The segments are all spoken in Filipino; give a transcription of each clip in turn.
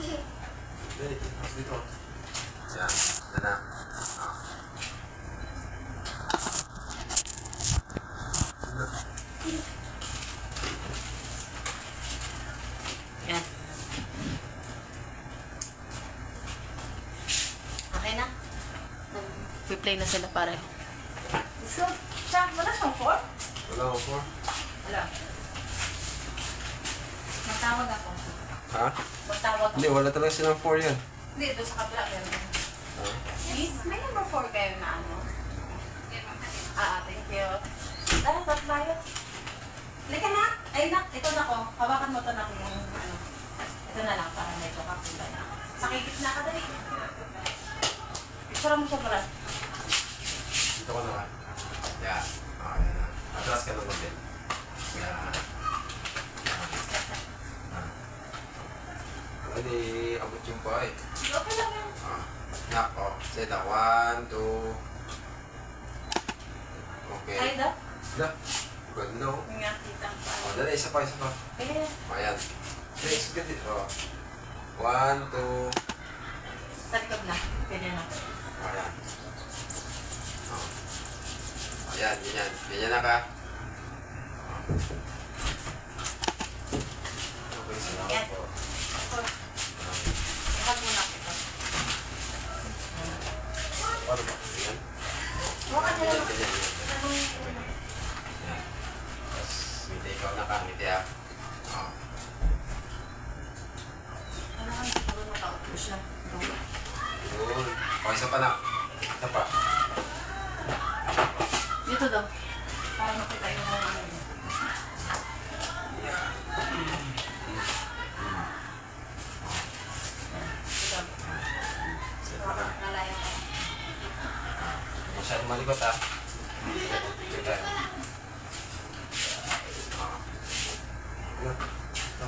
Dito. Yan. Yan na. Ah. Yan. Okay na? Replay na sila pare. So, siya, wala siyang 4? Wala ko po. Wala. Magtawag ako. Ha? Magtawag ako. Hindi, wala talaga silang 4 yan. Hindi, doon sa kabila. Ah. Miss, may number 4 kayo na ano? Thank you. Tara, top tayo. Halika na. Ay, nak, ito na ko. Hawakan mo to na yung ano. Ito na lang, para medyo kapula na. Sa gitna ka, dali. Picture mo siya, Brad. Dito ko na. Yan. Ah, yan na. Atras ka na din. Yan. Pwede abot yung pa eh. Okay lang yan. Ah. Nak, oh. Seta. 1, 2. Okay. Ay, da. Da. Ganda oh. Nga, kita pa. Oh, dali. Isa pa, isa pa. Eh, Ayan. Next, good. Oh. 1, 2. sa likod na. Pwede na. Ayan. Oh. Ayan, ganyan. Ganyan na ka. Okay, salamat Yan. po. Huwag mo na kita. Paano ba? Ganyan? Huwag ka Ganyan, na. ganyan. Yan. Tapos, ngiti ikaw na ka. Ngiti ah. Oh. Ano ka siguro nakaupo siya. Yun. O, isa pa na. Isa pa. Dito daw. Para makita yung mga ano. Dito. Isa pa na. Nalayan ka. Masyadong malikot ah. Dito tayo. Ah. Yan. Ito.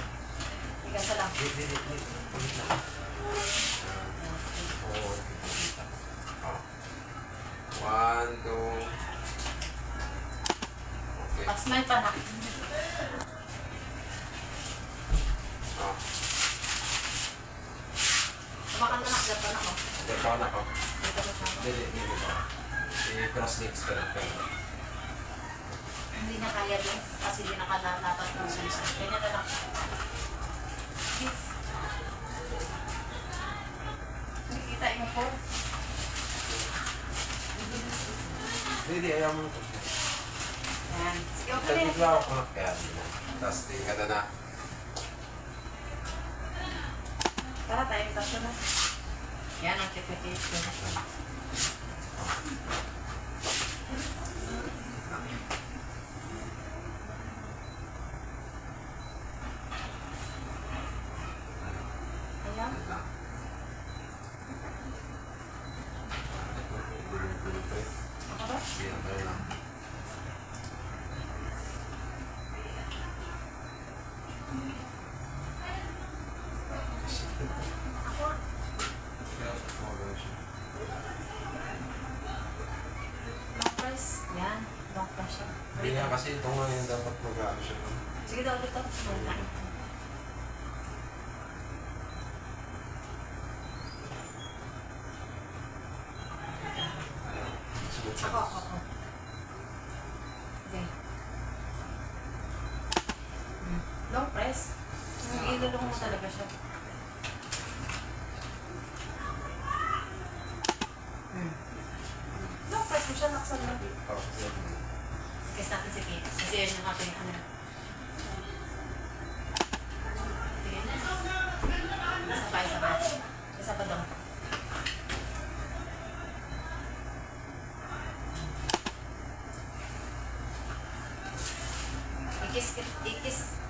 Bigas ka lang. Di. Ulit na. Oo. Oh. 1, 2. Okay. Pag-smile pa na. Oh. Kumakan na nak. Dapat ako. Ito pa na ako. Dito ko siya. Dili pa. I-cross legs ka lang. Hindi na kaya din. Kasi hindi nakalalapat ng susa. Ganyan na lang. Yes. Hindi kita yung phone. Hindi, ayaw mo. Ayan. Sige, okay Tagig na. lang ako. Kaya, tapos tingin ka na. Para tayo tasyo na. Yan ang tipitation. Ayan. Ako ba? Ako. Long press. Yan. Long press siya. Kaya kasi ito nga yung dapat mag-ano siya. Sige daw dito. Ako. Okay. Long press. Ilulong mo talaga siya. Long press mo siya, nakasal lang. Kasi natin si Kate. Kasi yun yung aking ano. Sige na. Isa pa. Isa pa daw.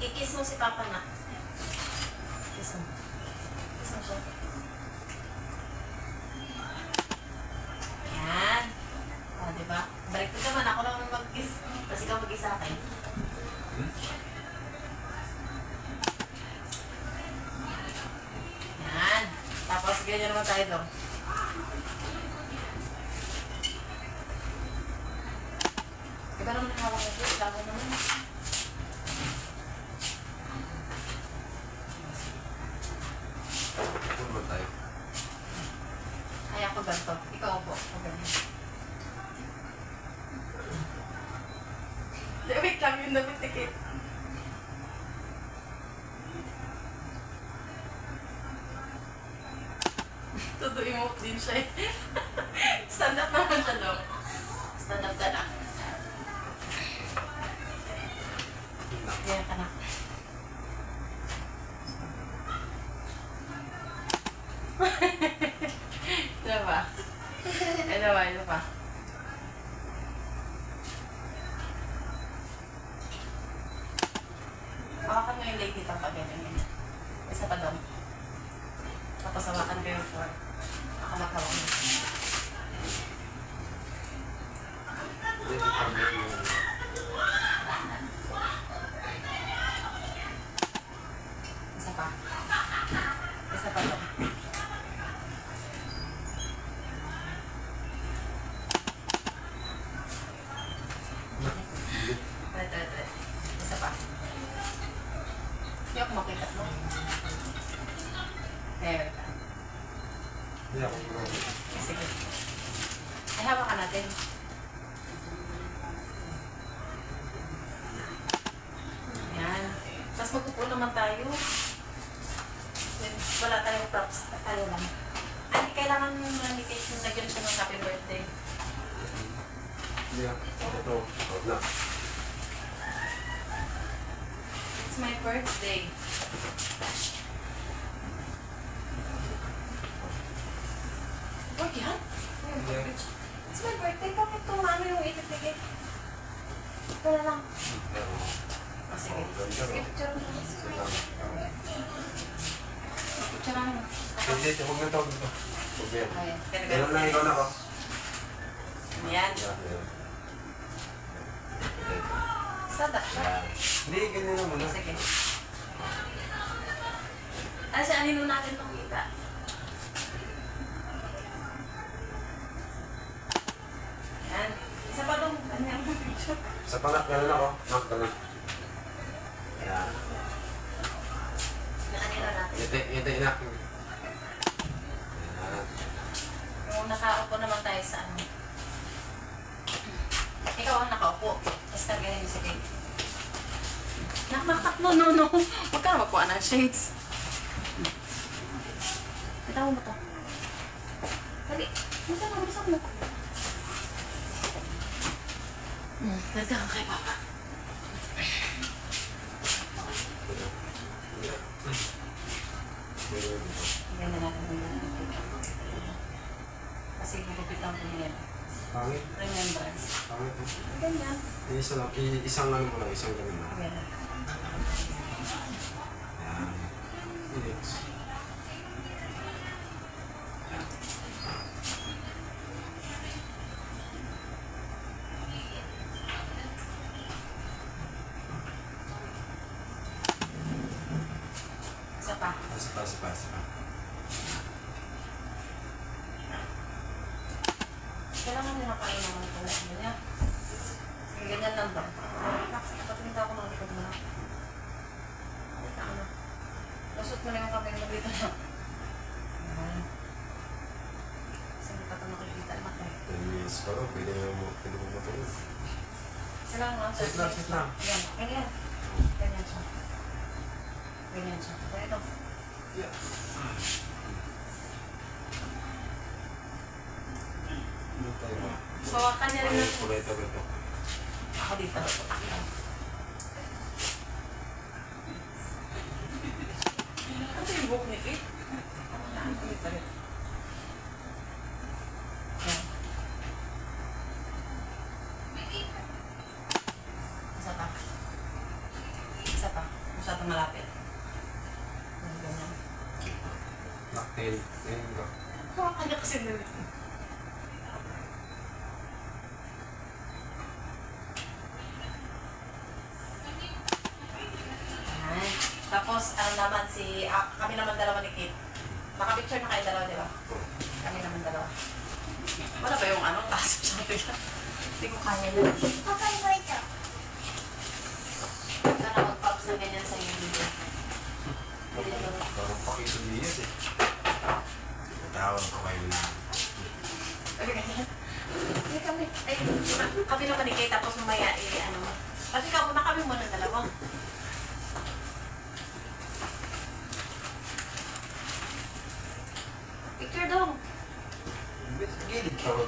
Ikis mo si Papa na. Ikis mo. Ikis mo siya. Yan. O, diba? Balik ko naman. Ako naman mag-kiss. Kasi ikaw mag-kiss sa akin. Yan. Tapos, ganyan naman tayo doon. Iba naman ang hawak na siya. Bago naman. Todo emote din siya eh. Stand up naman siya, no? Stand up ka na. Kaya ka na. Ito ba? Ito ba? Ito ba? Hawakan mo yung leg dito pag ganyan. Isa pa daw. Tapos hawakan ko yung floor. Ako maghawak mo. Hindi, pag yung... Isa pa. Isa pa daw. Ito. Isa pa. Hindi ako makita mo. There ka. Hindi ako gumamit. Sige. Ay, hawakan natin. Yan. Tapos magpupo naman tayo. Then, wala tayong props. Tayo lang. Ay, hindi kailangan manikate yung lagyan siya ng happy birthday. Hindi ako. Ito. Huwag na. It's my birthday. Wag yan? It's my birthday. Bakit tumano yung ititigit? Ito na lang. Pero... Oh, sige. Sige, picture mo. Picture mo. Hindi, huwag na ito. Huwag yan. Ayan. Ganun lang ikaw na ko. Ayan. Yan. Stand up siya. Yan. Hindi, ganyan na muna. Sige. Ano siya, anino natin itong kita? Yan. Isa pa dong, ano yung picture? Sa pangat, ganun ako. Knock, ganun. Yan. Anino natin. Ito, inak. Yan. Kung nakaupo naman tayo sa ano. Ikaw ang nakaupo. Tapos kargahin mo si Kate. Nakmakak, no. Huwag ka na magkuha ng shades. Bitaw mo to. Dali. Bisa mo. Nagdahan kay Papa. Ganyan natin yung kasi gugupitan ko yan. Pangit. Remembrance. Pangit. Ganyan. Isa lang, isang ano mo lang, isang ganun lang. Ganyan. Yan. Relax. Isa pa. Isa pa. Kailangan nyo nakain naman ito na niya. Ganyan lang ba? Relax. Patumita ako ng likod mo na. Halika ka na. Lusot mo na yung kamay mo dito na. Ayan. Kasi hindi pa ito nakikita na kayo. 10 minutes pa rin, pwede mo matulog. Isa lang mga Sit lang. Ayan. Ganyan. Ganyan siya. Ganyan siya. Ganito. Yeah. Ano tayo ba? Bawakan niya rin natin. Kulay ito. Ako dito. Ano yung buhok ni Kate? Ano dito rin? Ayan. Isa pa. Isa pa. Masyadong malapit. Ayan, ganyan. Cocktail. Ayun ka. Hawakan niya kasi nila. Ayan. Tapos, ano naman kami naman dalawa ni Kate. Nakapicture na kayo dalawa, di ba? Kami naman dalawa. Wala ba yung taas masyado yan? Hindi ko kaya na. Okay, wait up. Huwag ka na mag-pops na ganyan sa iyo dito. Parang pakito diyas eh. Tawag ko kayo na. Hindi kami. Ay, kami naman ni Kate, tapos mamaya, Pati ka muna kami muna dalawa. Picture dong.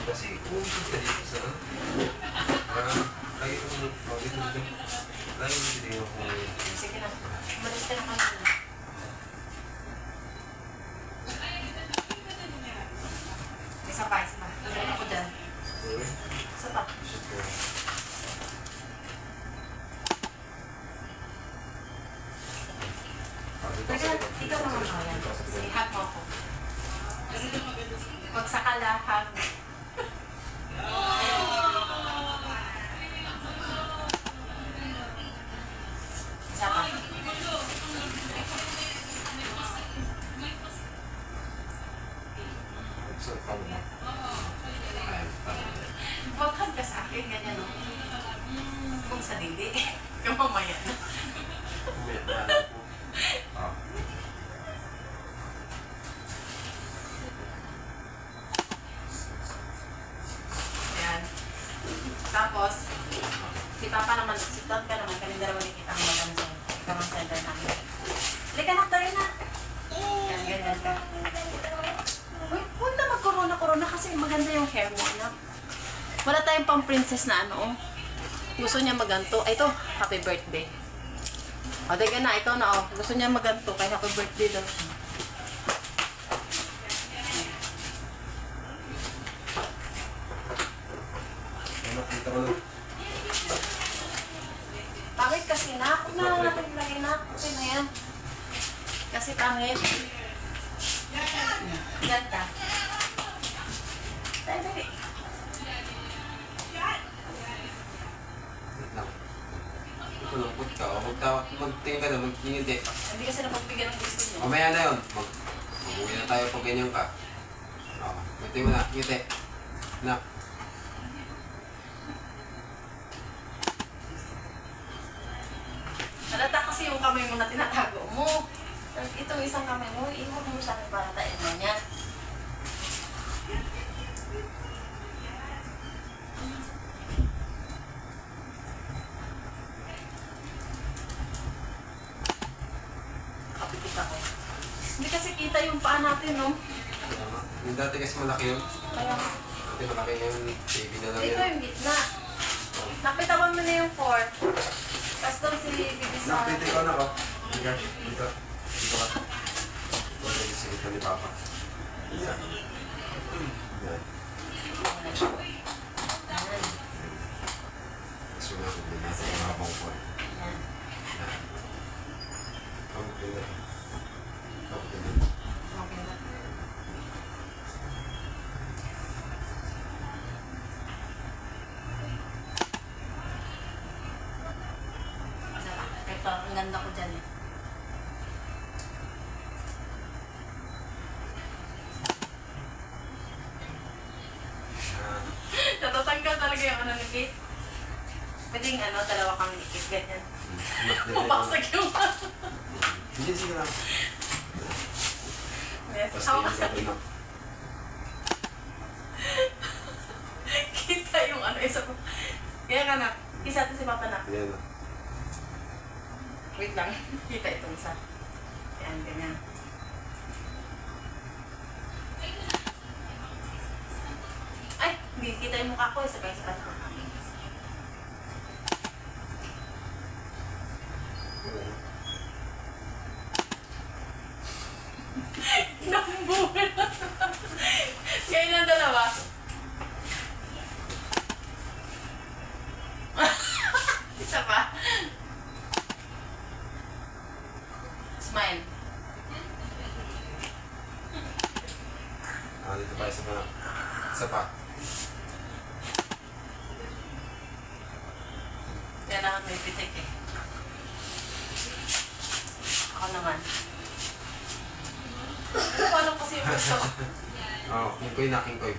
Kasi umuusap ka dito sa... Lagi kong mag-ito. Lagi mo dito yung kung... Sige na. Umalis ka na kanina. Isa pa, isa pa. Ilan ako dyan. Isa pa. Teka, ikaw naman ako yan. Sige, hug mo ako. Magsakala, hug. Isa pa. Maghag ka sa akin, ganyan no? Kung sa dili, kamamaya na. Ayan. Tapos, si Papa naman, si Todd ka naman, kami dalawa nakita ang maganda sa kamang center namin. Halika na, tayo na. Yan, ganyan ka. Uy, huwag na mag-corona kasi maganda yung hair mo, anak. Wala tayong pang princess na ano, oh. Gusto niya maganto. Ay, ito, happy birthday. O, teka na, ikaw na, oh. Gusto niya maganto, kaya happy birthday daw. Nakita ko na. Pangit kasi na. Huwag na natin lagay na. Okay na yan. Kasi pangit. Yan ka. Dali, dali. Ito lang, put ka. Magtingin ka na, magtingin. Hindi kasi napagbigyan ng gusto niyo. Mamaya na yun. Mag-uwi na tayo pag ganyan ka. Ngiti mo na, ngiti. Na. Halata kasi yung kamay mo na tinatago mo. Itong isang kamay mo, iwan mo sa akin para tain mo niya. Kapit ako. Hindi kasi kita yung paa natin, no? Yung dati kasi malaki yun. Kaya, Dati malaki yung TV na lang dito yun. yung gitna. Napitawan mo na yung fourth. Tapos doon si Bibi sa... Nakapiti ko na ko. Dito. Dito. Dito ka. Dito ka sa gitna ni Papa. Yan. Yan. Sunod din natin ang mga bangkon. Yan. Yan. Kamutin na. Kamutin na. Okay na. Ito, ang ganda ko dyan eh. Yan. Natatanggal talaga yung ano ni Kate. Pwedeng ano, dalawa kang ikit, ganyan. Mabasag yung Hindi, sige lang. Yes, Tapos how tingnan ka ka rin. kita yung ano, isa ko. Kaya ka na, isa to si Papa na. Yan na. Wait lang, kita itong isa. Yan, ganyan. Ay, hindi kita yung mukha ko, sabay-sabay ko. Nambuhay na. Ngayon ang dalawa. Isa pa. Smile. Dito pa, isa pa na. Isa pa. Kailangan may pitik eh. Ako naman. Paano kasi yung gusto ko? Oo, kingkoy na, kingkoy.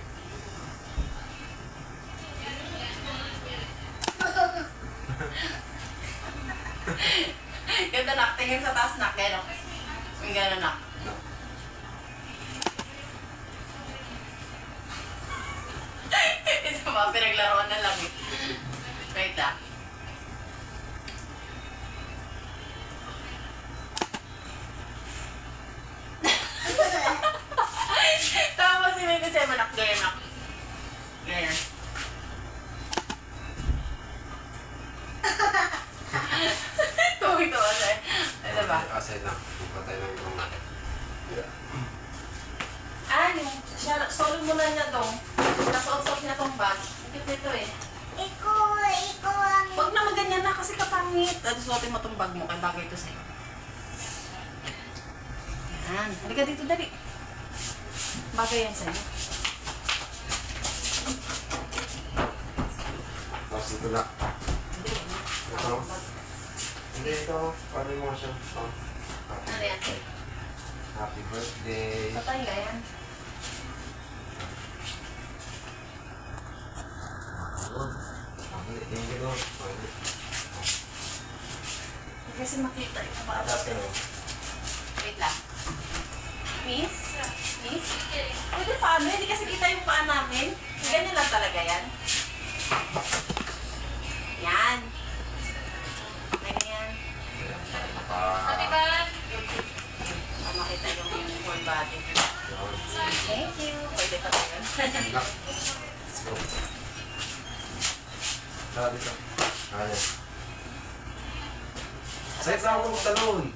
Ganda nak, tingin sa taas nak, gano'n. Yung gano'n nak. No. Isa pa, pinaglaruan na lang eh. Wait lang. Tapos si May kasi manak, gano'n nak. Patay lang yung mga. Yeah. Ah, yung solo mo na niya dong. Nasuot-suot niya tong bag. Ikit nito eh. Huwag na maganyan na kasi kapangit. At suotin mo tong bag mo kay bagay ito sa'yo. Yan. Halika dito, dali. Bagay yan sa'yo. Tapos ito na. Hindi. Ito? Hindi, ito. Paano mo siya? Oh. Ano yan? Happy birthday. Patay ka yan. Thank you, Lord. Kasi makita yung bata. Tapos kayo. Wait lang. Miss? Miss? Pwede paano? Hindi kasi kita yung paa namin. Ganyan lang talaga yan. Yan. Ganyan. Para makita yung full body. Thank you. Pwede pa tayo. Let's go. Tara dito. Ayan. Sa'yo sa ako magtalon.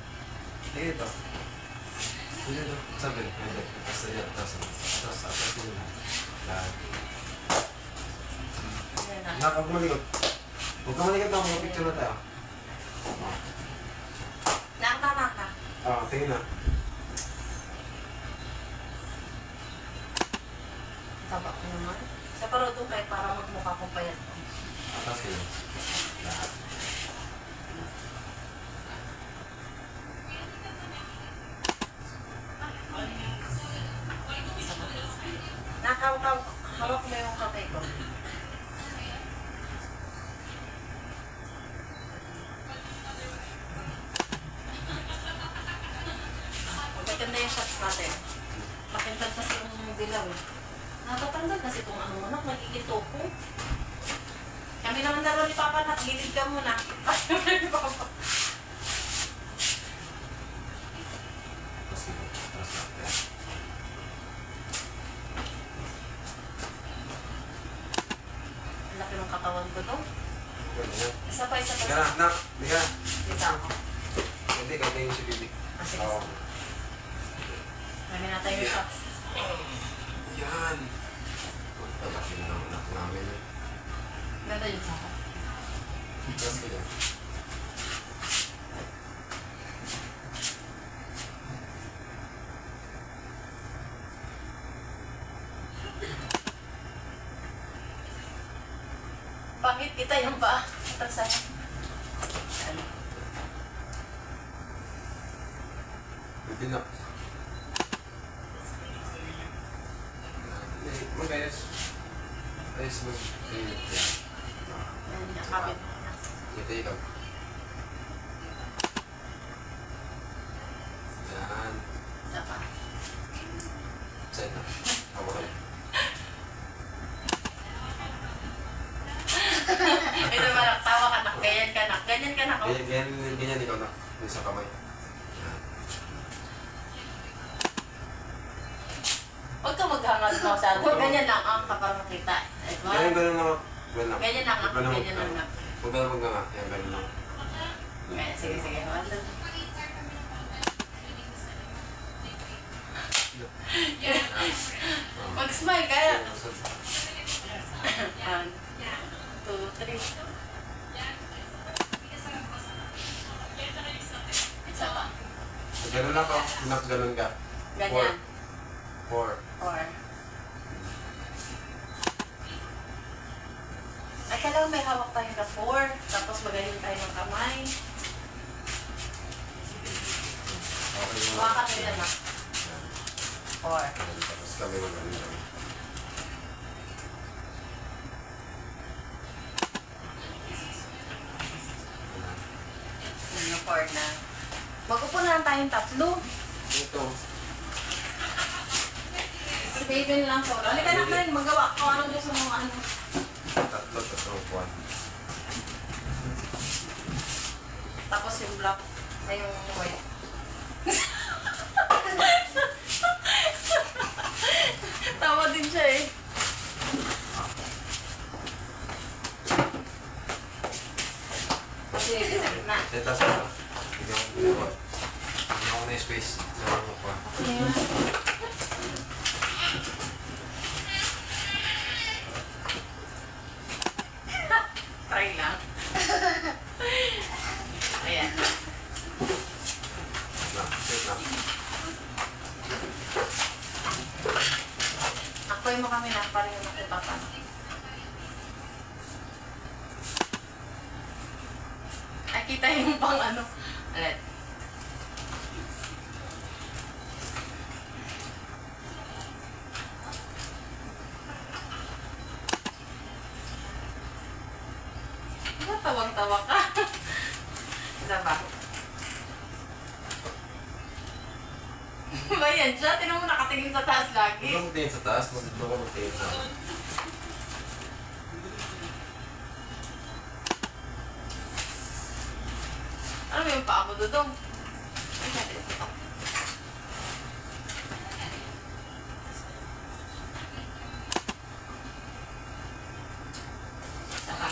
Dito. Dito. Sabi. Tapos dito. Tapos atas dito. Yan. Nak, huwag malikot. Huwag ka malikot na. Mag-picture na tayo. Nakatama ka. Tingin na. Taba ko naman. Sa parodong kayo para magmukha kong payat ko. Atas kayo. Lahat. Hawak mo yung kamay ko. Magaganda yung shots natin. Makintad kasi yung dilaw eh. Nakatanggal kasi itong ano anak, nagigito ko. Kami naman dalawa ni Papa, nakagilid ka muna. Ni Papa. Tapos dito. Tapos natin. Ang laki ng katawan ko to. Ganyan. Isa pa, isa pa. Liga na, nak. Liga. Dito ako. Hindi, kaya yung si Bibi. Kasi Oo. kami natin yung shots. Yan. Pagkaki na ng anak namin. Ganda yun sa akin. Tapos kaya. Bakit kita yung ba? Tapos ano? Pwede na. Mag-ayos. Ayos mo. Yan. Kapit. Ito ikaw. Yan. Isa pa. Sa'yo na. Hawa kayo. Ito parang tawa ka nak. Ganyan ka nak. Ganyan ka nak. Oh. Ganyan ikaw na. May isang kamay. Yan. Huwag ka maghangad mo masyado. Ganyan lang ang kapag makita. Ganyan, ganun lang. Ganyan lang. Ganyan lang ako. Ganun lang. Ganyan lang. Huwag ka lang nga. Yan, ganun lang. Okay, sige, sige. Mag-smile ka. 1, 2, 3. Isa pa. Ganun lang ako. Ganun ka. Ganyan. 4. 4. Ay, kailangan may hawak tayo na 4. Tapos magaling tayo ng kamay. Okay. Hawakan mo yan na. 4. Tapos kami magaling lang. Ano, 4 na. Mag-upo na lang tayong tatlo. Ito. Si baby lang solo. Halika na rin, magawa ko ano gusto mo ano. Tatlo, 1. Tapos yung black na yung white. Tawa din siya eh. Kasi na. Ito sa ito. Hindi ako na space. Sa ano pa. Ayan. Try lang. Ayan. Na, sit na. Ako'y mo kami na, parang yung nakipapa. Ay, kita yung pang ano. Alat. Ano, tawang-tawa ka? Isa ba? Ba yan siya? Tinan mo nakatingin sa taas Huwag lagi. ka magtingin sa taas, magdito ka magtingin sa akin. Ano ba yung paa mo, Dudong? Ay, natin ito. Saka.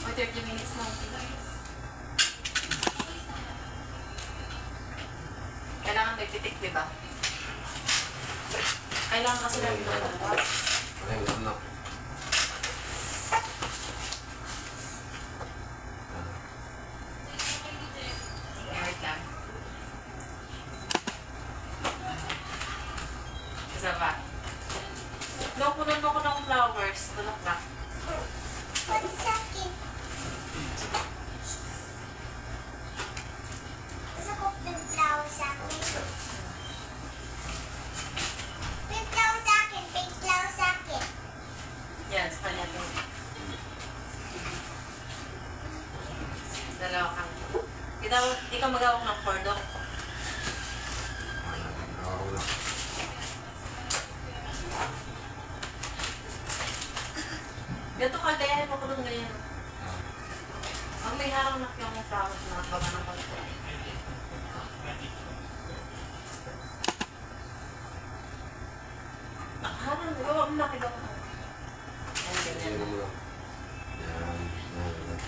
O, 30 minutes lang. Kailangan may titik, di ba? Kailangan kasi lang ito. Ay, wala na. Wait lang. Isa pa. Doon, kunan mo ko ng flowers. Bulaklak. Pag-sakit. Gusto ko piglaw sa akin. Piglaw sa akin, piglaw sa akin. Yan, sa kanya to. Dalawa kang. Ikaw magawak ng cordon. Ako na. Ganito ka, gayahin mo ko doon ganyan. Ang may harang na yung flowers na baba ng cordon. Nakaharang, gawa mo nakigawa mo. Yan, ganyan. Tingnan mo lang. Yan. Yan.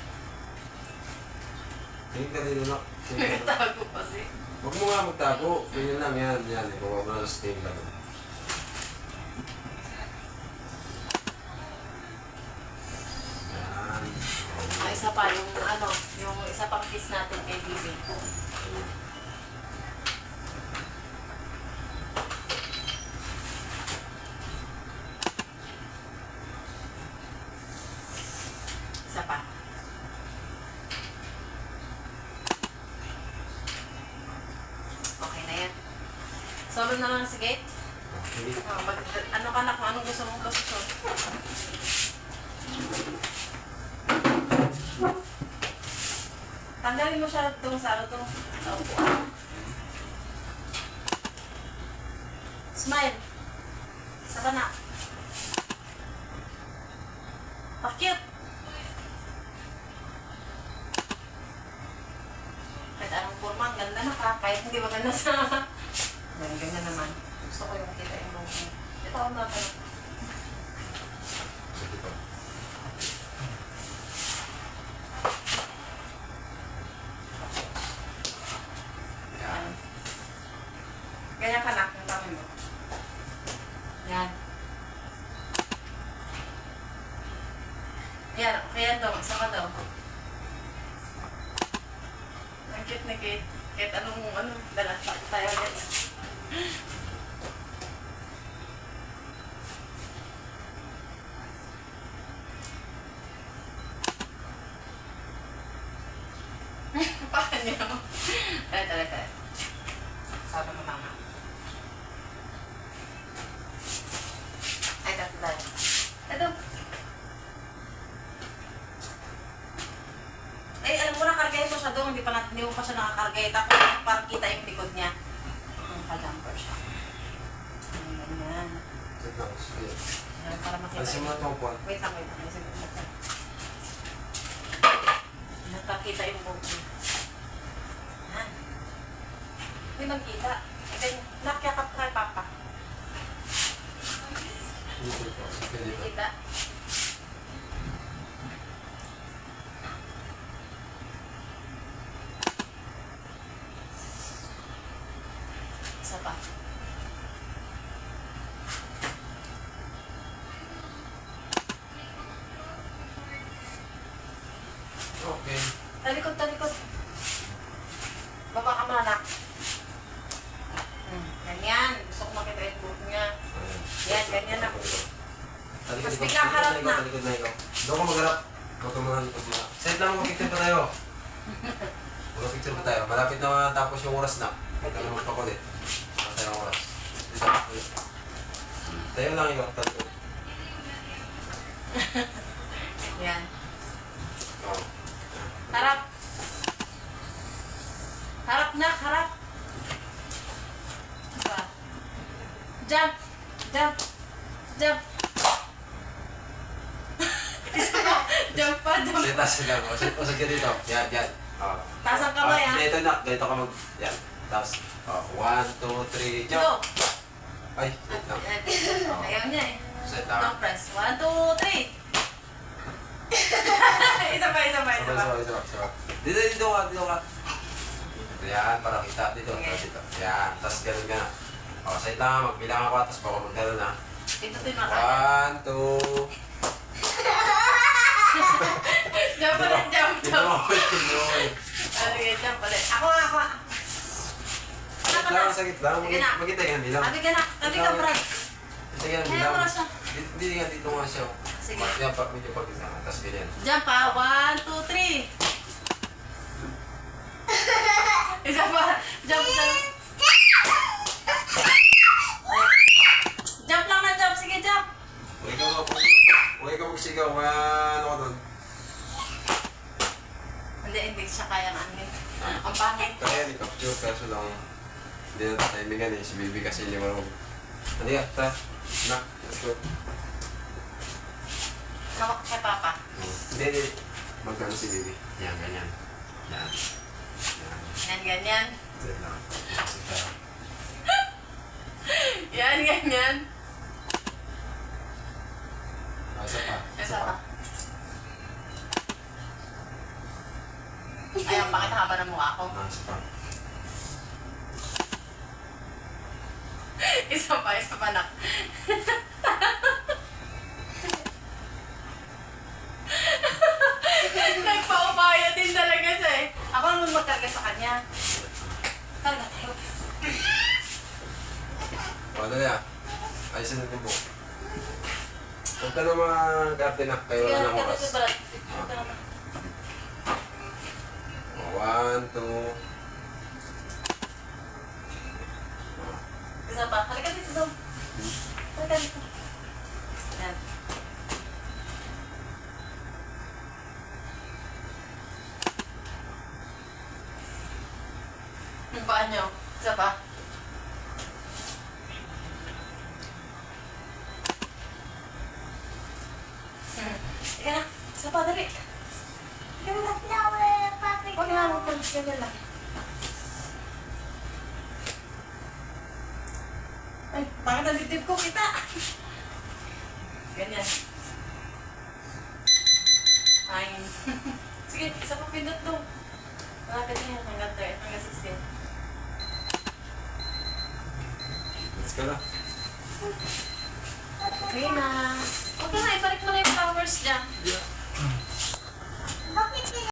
Tingin ka dito na. Tingin ka na. Nagtago kasi. Huwag mo nga magtago. Ganyan lang yan. Yan. Ikaw mo na sa stain lang. Yan. Ang isa pa, yung ano, yung isa pang piece natin kay Bibi. Isa pa. Okay na yan. Solo na lang si Kate. Hindi. Ano ka na kung anong gusto mong posisyon? Tanggalin mo siya itong sa ano itong sa upuan. Smile. Saka na. Pa-cute. Kahit anong forma, ang ganda na ka. Kahit hindi maganda sa... Ganyan naman. Gusto ko yung kita yung logo. Ito ako natin. Sige pa. Yan. Ganyan ka na, yung tama mo. Yan. Yan, kaya daw, isa ka daw. Ang cute ni Kate. Kahit anong dala tayo ulit. Paano niya mo? Tara. Sabi mo tama. Ay, tatlo tayo. Ito. Ay, alam mo na, kargahin mo siya doon. Hindi mo pa siya nakakargay. Tapos, parang kita yung likod niya. Naka-jumper siya. Ganyan. Sit lang. Sige. Yan, para makita Alisin mo na itong upuan. Wait lang. Alisin mo na. Nakakita yung buhok niya. Yan. Hindi magkita. Then, nakyakap ka kay Papa. Dito po. Sige dito. Kita. Isa pa. Okay. Talikod, talikod. Baba ka muna, anak. Ganyan. Gusto ko makita yung buhok niya. Yan, ganyan na. Talikod, Mas ikaw. biglang harap na. Talikod na ikaw. Doon ka magharap. Huwag ka mga likod na. Set lang, mag-picture pa tayo. Mag-picture pa tayo. Malapit na tapos yung oras na. Huwag ka na magpakulit. Wala tayong oras. Dito. Tayo lang ikaw. Talikod. Yan. Oo. Harap. Harap na, harap. Diba? Jump. Jump. Jump. Isa pa. Jump pa, jump. Sige, taas ka lang. Usag ka dito. Yan, yan. Oo. Taas ang kamay, ah. Dito na. Dito ka mag... Yan. Tapos. 1, 2, 3, jump. Go. Ay, wait lang. Ayaw niya eh. Set lang. Don't press. 1, 2, 3. Isa pa, isa pa, isa pa. Sabay. Dito ka. Yan, para kita. Dito. Yan, tapos ganun ka na. O, sait lang. Magbilang ako, tapos baka magkaroon na. Ito din maka. 1, 2... Jump ulit, jump, Dito jump. ako. Okay, jump ulit. Ako. Sakit lang, sakit lang. Sige na. Magkita yan, bilang. Tabi ka na. Tabi ka, Brad. Ito yan, Kaya bilang. mo na siya. Hindi nga, dito nga siya. Sige. Yan, medyo pag-isa nga. Tapos ganyan. Jump ha. 1, 2, 3. Isa pa. Jump, jump. Jump lang na jump. Sige, jump. Huwag ka magsigaw. Ano ko doon? Hindi siya kayang ano eh. Ang pangit. Kaya ni capture, kaso lang hindi na timingan eh. Si Bibi kasi hindi marunong. Hindi ka, ta. Na, let's go. Hawak kay Papa. Hindi. Magkano si Bibi? Yan, ganyan. Yan. Yan, ganyan. Yan lang. Sige. Yan, ganyan. Isa pa. Isa pa. Ayaw, bakit haba ng mukha ko? Isa pa. Isa pa nak. Nagpaubaya din talaga siya eh. Ako naman magkarga sa kanya. Karga tayo. O, dali ah. Ayusin natin po. Huwag ka na mga garden na. Kayo Sige, wala ng karga oras. tayo, Brad. Ito naman. 1, 2. Isa pa. Halika dito daw. Halika dito. Yan. Yung paa niyo. Isa pa. Ika na. Isa pa, dali. Ika na. Flower, papi. Huwag na, huwag na. Ganyan lang. Ay, bakit ang dibdib ko kita? Ganyan. Ay. Sige, isa pa pindot doon. Malapit na yan, hanggang 3, hanggang 16. Let's go na. Okay na. Okay na, ibalik mo na yung flowers dyan. Yeah.